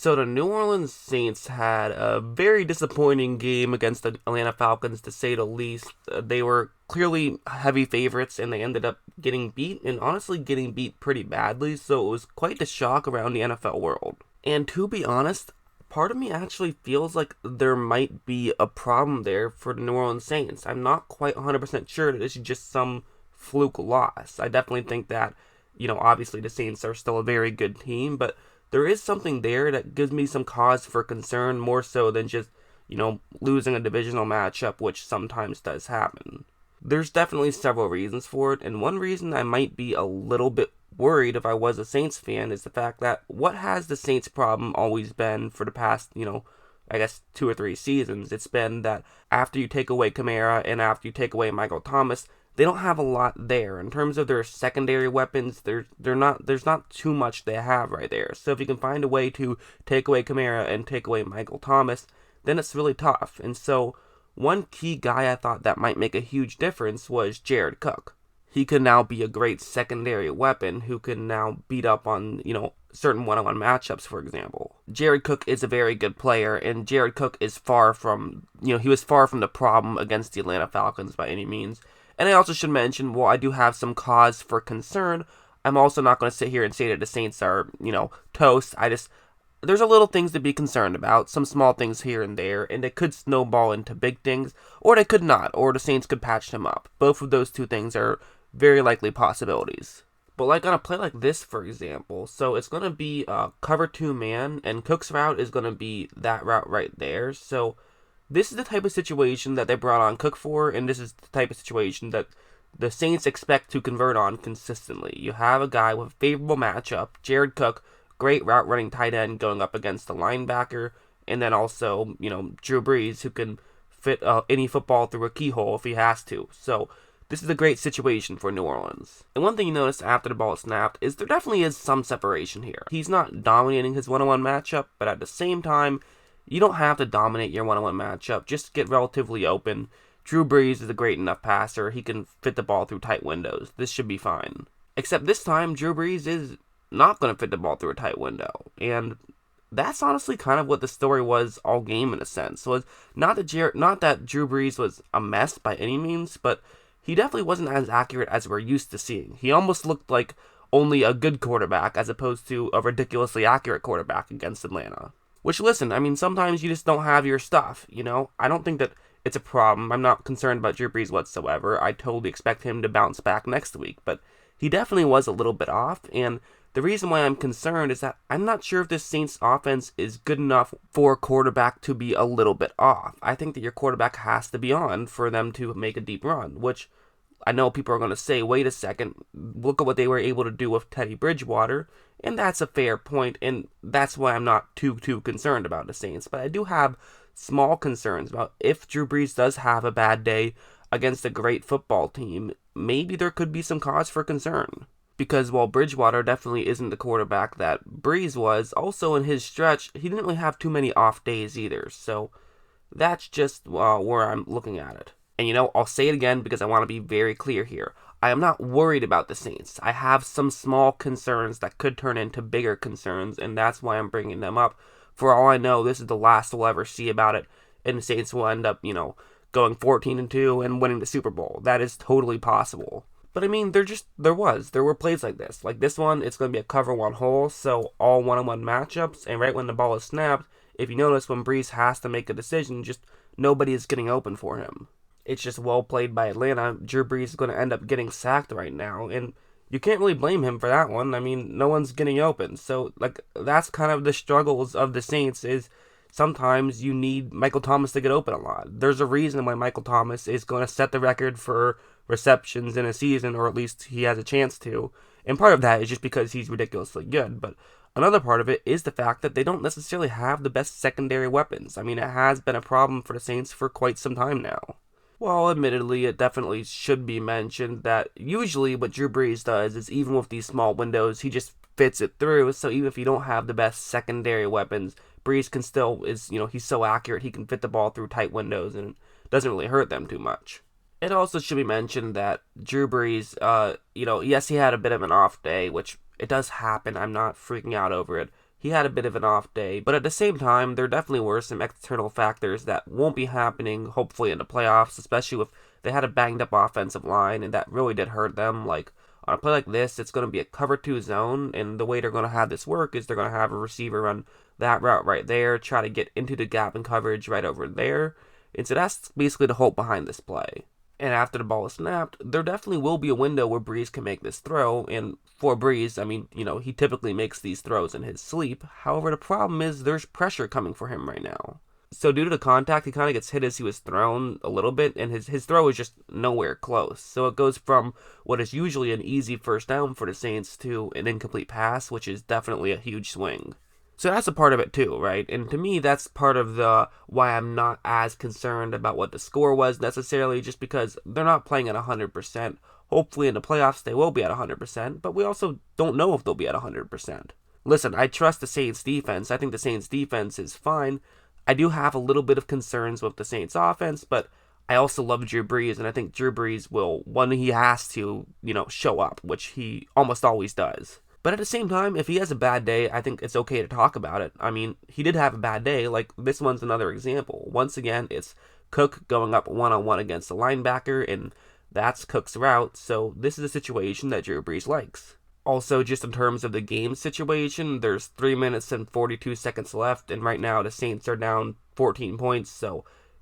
So the New Orleans Saints had a very disappointing game against the Atlanta Falcons, to say the least. They were clearly heavy favorites, and they ended up getting beat, and honestly getting beat pretty badly, so it was quite the shock around the NFL world. And to be honest, part of me actually feels like there might be a problem there for the New Orleans Saints. I'm not quite 100% sure that this is just some fluke loss. I definitely think that, obviously the Saints are still a very good team, but there is something there that gives me some cause for concern, more so than just, losing a divisional matchup, which sometimes does happen. There's definitely several reasons for it, and one reason I might be a little bit worried if I was a Saints fan is the fact that what has the Saints problem always been for the past, I guess 2 or 3 seasons? It's been that after you take away Kamara and after you take away Michael Thomas, they don't have a lot there. In terms of their secondary weapons, there's not too much they have right there. So if you can find a way to take away Kamara and take away Michael Thomas, then it's really tough. And so one key guy I thought that might make a huge difference was Jared Cook. He could now be a great secondary weapon who can now beat up on, certain one-on-one matchups, for example. Jared Cook is a very good player, and Jared Cook is far from, he was far from the problem against the Atlanta Falcons by any means. And I also should mention, while I do have some cause for concern, I'm also not going to sit here and say that the Saints are, toast. There's a little things to be concerned about, some small things here and there, and it could snowball into big things, or they could not, or the Saints could patch them up. Both of those two things are very likely possibilities. But like on a play like this, for example, so it's going to be cover 2 man, and Cook's route is going to be that route right there. So this is the type of situation that they brought on Cook for, and this is the type of situation that the Saints expect to convert on consistently. You have a guy with a favorable matchup, Jared Cook, great route running tight end going up against the linebacker, and then also, Drew Brees, who can fit any football through a keyhole if he has to. So this is a great situation for New Orleans. And one thing you notice after the ball is snapped is there definitely is some separation here. He's not dominating his one-on-one matchup, but at the same time, you don't have to dominate your one-on-one matchup. Just get relatively open. Drew Brees is a great enough passer. He can fit the ball through tight windows. This should be fine. Except this time, Drew Brees is not going to fit the ball through a tight window. And that's honestly kind of what the story was all game in a sense. So it's not that Drew Brees was a mess by any means, but he definitely wasn't as accurate as we're used to seeing. He almost looked like only a good quarterback as opposed to a ridiculously accurate quarterback against Atlanta. Which, listen, sometimes you just don't have your stuff, I don't think that it's a problem. I'm not concerned about Drew Brees whatsoever. I totally expect him to bounce back next week, but he definitely was a little bit off, and the reason why I'm concerned is that I'm not sure if this Saints offense is good enough for a quarterback to be a little bit off. I think that your quarterback has to be on for them to make a deep run, which I know people are going to say, wait a second, look at what they were able to do with Teddy Bridgewater, and that's a fair point, and that's why I'm not too concerned about the Saints. But I do have small concerns about if Drew Brees does have a bad day against a great football team, maybe there could be some cause for concern. Because while Bridgewater definitely isn't the quarterback that Brees was, also in his stretch, he didn't really have too many off days either. So that's just where I'm looking at it. And I'll say it again because I want to be very clear here. I am not worried about the Saints. I have some small concerns that could turn into bigger concerns, and that's why I'm bringing them up. For all I know, this is the last we'll ever see about it, and the Saints will end up, going 14-2 and winning the Super Bowl. That is totally possible. But there were plays like this. Like this one, it's going to be a cover 1 hole, so all one-on-one matchups, and right when the ball is snapped, if you notice when Brees has to make a decision, just nobody is getting open for him. It's just well played by Atlanta. Drew Brees is going to end up getting sacked right now, and you can't really blame him for that one. No one's getting open. So, that's kind of the struggles of the Saints is sometimes you need Michael Thomas to get open a lot. There's a reason why Michael Thomas is going to set the record for receptions in a season, or at least he has a chance to. And part of that is just because he's ridiculously good. But another part of it is the fact that they don't necessarily have the best secondary weapons. It has been a problem for the Saints for quite some time now. Well, admittedly, it definitely should be mentioned that usually what Drew Brees does is even with these small windows, he just fits it through. So even if you don't have the best secondary weapons, Brees can still, he's so accurate, he can fit the ball through tight windows and it doesn't really hurt them too much. It also should be mentioned that Drew Brees, yes, he had a bit of an off day, which it does happen. I'm not freaking out over it. he had a bit of an off day. But at the same time, there definitely were some external factors that won't be happening, hopefully, in the playoffs, especially if they had a banged up offensive line, and that really did hurt them. Like, on a play like this, it's going to be a cover 2 zone, and the way they're going to have this work is they're going to have a receiver run that route right there, try to get into the gap in coverage right over there. And so that's basically the hope behind this play. And after the ball is snapped, there definitely will be a window where Brees can make this throw. And for Brees, I mean, he typically makes these throws in his sleep. However, the problem is there's pressure coming for him right now. So due to the contact, he kind of gets hit as he was thrown a little bit, and his throw is just nowhere close. So it goes from what is usually an easy first down for the Saints to an incomplete pass, which is definitely a huge swing. So that's a part of it too, right? And to me, that's part of the why I'm not as concerned about what the score was necessarily, just because they're not playing at 100%. Hopefully in the playoffs they will be at 100%, but we also don't know if they'll be at 100%. Listen, I trust the Saints defense. I think the Saints defense is fine. I do have a little bit of concerns with the Saints offense, but I also love Drew Brees, and I think Drew Brees will, when he has to, show up, which he almost always does. But at the same time, if he has a bad day, I think it's okay to talk about it. I mean, he did have a bad day. Like, this one's another example. Once again, it's Cook going up one-on-one against the linebacker, and that's Cook's route. So this is a situation that Drew Brees likes. Also, just in terms of the game situation, there's 3 minutes and 42 seconds left, and right now the Saints are down 14 points.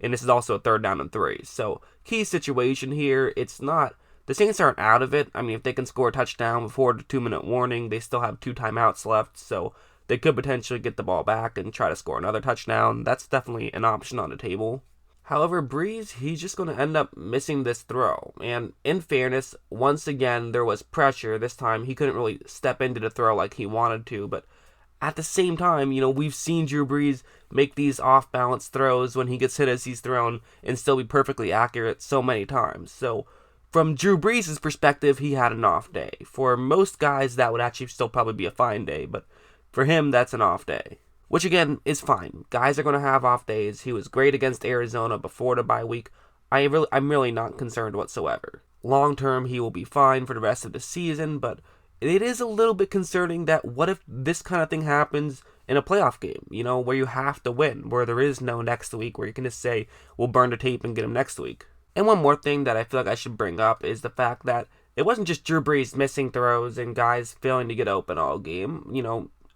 And this is also a 3rd down and 3. So, key situation here, the Saints aren't out of it. I mean, if they can score a touchdown before the 2-minute warning, they still have 2 timeouts left, so they could potentially get the ball back and try to score another touchdown. That's definitely an option on the table. However, Brees, he's just going to end up missing this throw. And in fairness, once again, there was pressure. This time, he couldn't really step into the throw like he wanted to, but at the same time, we've seen Drew Brees make these off-balance throws when he gets hit as he's thrown and still be perfectly accurate so many times. So, from Drew Brees' perspective, he had an off day. For most guys, that would actually still probably be a fine day, but for him, that's an off day. Which, again, is fine. Guys are going to have off days. He was great against Arizona before the bye week. I'm really not concerned whatsoever. Long term, he will be fine for the rest of the season, but it is a little bit concerning that what if this kind of thing happens in a playoff game, where you have to win, where there is no next week, where you can just say, we'll burn the tape and get him next week. And one more thing that I feel like I should bring up is the fact that it wasn't just Drew Brees missing throws and guys failing to get open all game.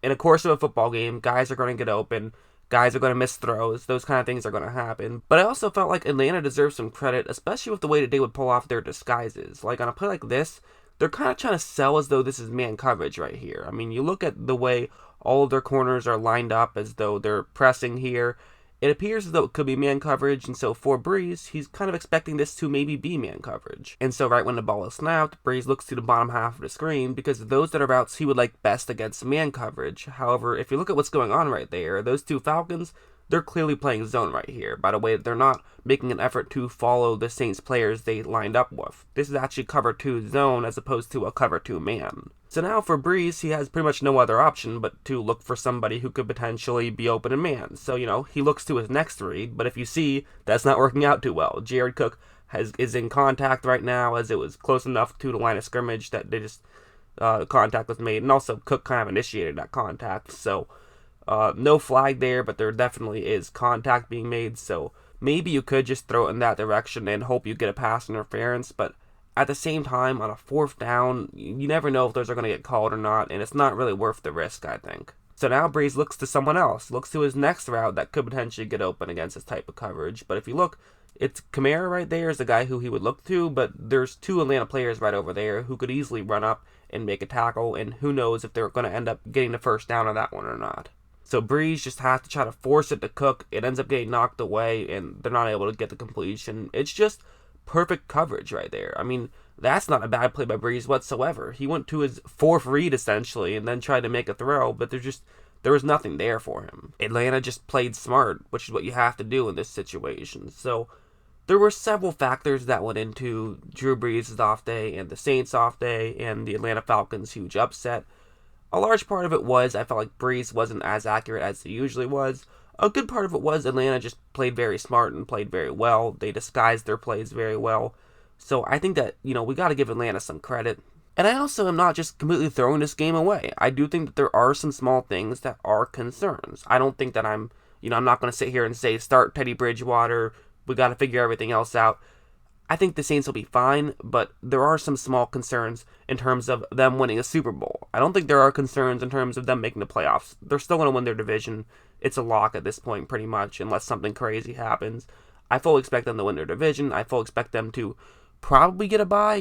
In the course of a football game, guys are going to get open, guys are going to miss throws, those kind of things are going to happen. But I also felt like Atlanta deserves some credit, especially with the way that they would pull off their disguises. Like on a play like this, they're kind of trying to sell as though this is man coverage right here. I mean, you look at the way all of their corners are lined up as though they're pressing here. It appears as though it could be man coverage, and so for Brees, he's kind of expecting this to maybe be man coverage. And so right when the ball is snapped, Brees looks to the bottom half of the screen because those are the routes he would like best against man coverage. However, if you look at what's going on right there, those 2 Falcons, they're clearly playing zone right here. By the way, they're not making an effort to follow the Saints players they lined up with. This is actually cover 2 zone as opposed to a cover 2 man. So now for Brees, he has pretty much no other option but to look for somebody who could potentially be open in man. So, he looks to his next read, but if you see, that's not working out too well. Jared Cook is in contact right now as it was close enough to the line of scrimmage that they just contact was made. And also, Cook kind of initiated that contact, so no flag there, but there definitely is contact being made, so maybe you could just throw it in that direction and hope you get a pass interference, but at the same time, on a 4th down, you never know if those are going to get called or not, and it's not really worth the risk, I think. So now Brees looks to someone else, looks to his next route that could potentially get open against this type of coverage, but if you look, it's Kamara right there is the guy who he would look to, but there's 2 Atlanta players right over there who could easily run up and make a tackle, and who knows if they're going to end up getting the first down on that one or not. So Brees just has to try to force it to Cook. It ends up getting knocked away, and they're not able to get the completion. It's just perfect coverage right there. I mean, that's not a bad play by Brees whatsoever. He went to his 4th read, essentially, and then tried to make a throw, but there was nothing there for him. Atlanta just played smart, which is what you have to do in this situation. So there were several factors that went into Drew Brees' off day and the Saints' off day and the Atlanta Falcons' huge upset. A large part of it was I felt like Brees wasn't as accurate as he usually was. A good part of it was Atlanta just played very smart and played very well. They disguised their plays very well. So I think that, we got to give Atlanta some credit. And I also am not just completely throwing this game away. I do think that there are some small things that are concerns. I don't think that I'm not going to sit here and say start Teddy Bridgewater. We got to figure everything else out. I think the Saints will be fine, but there are some small concerns in terms of them winning a Super Bowl. I don't think there are concerns in terms of them making the playoffs. They're still going to win their division. It's a lock at this point, pretty much, unless something crazy happens. I fully expect them to win their division. I fully expect them to probably get a bye.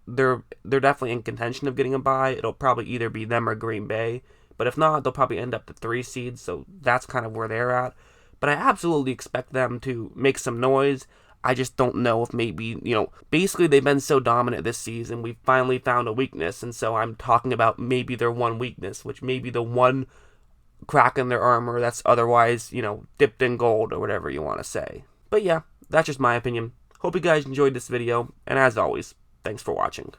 They're definitely in contention of getting a bye. It'll probably either be them or Green Bay. But if not, they'll probably end up the 3 seeds, so that's kind of where they're at. But I absolutely expect them to make some noise. I just don't know if basically they've been so dominant this season, we've finally found a weakness, and so I'm talking about maybe their one weakness, which may be the one crack in their armor that's otherwise, dipped in gold or whatever you want to say. But yeah, that's just my opinion. Hope you guys enjoyed this video, and as always, thanks for watching.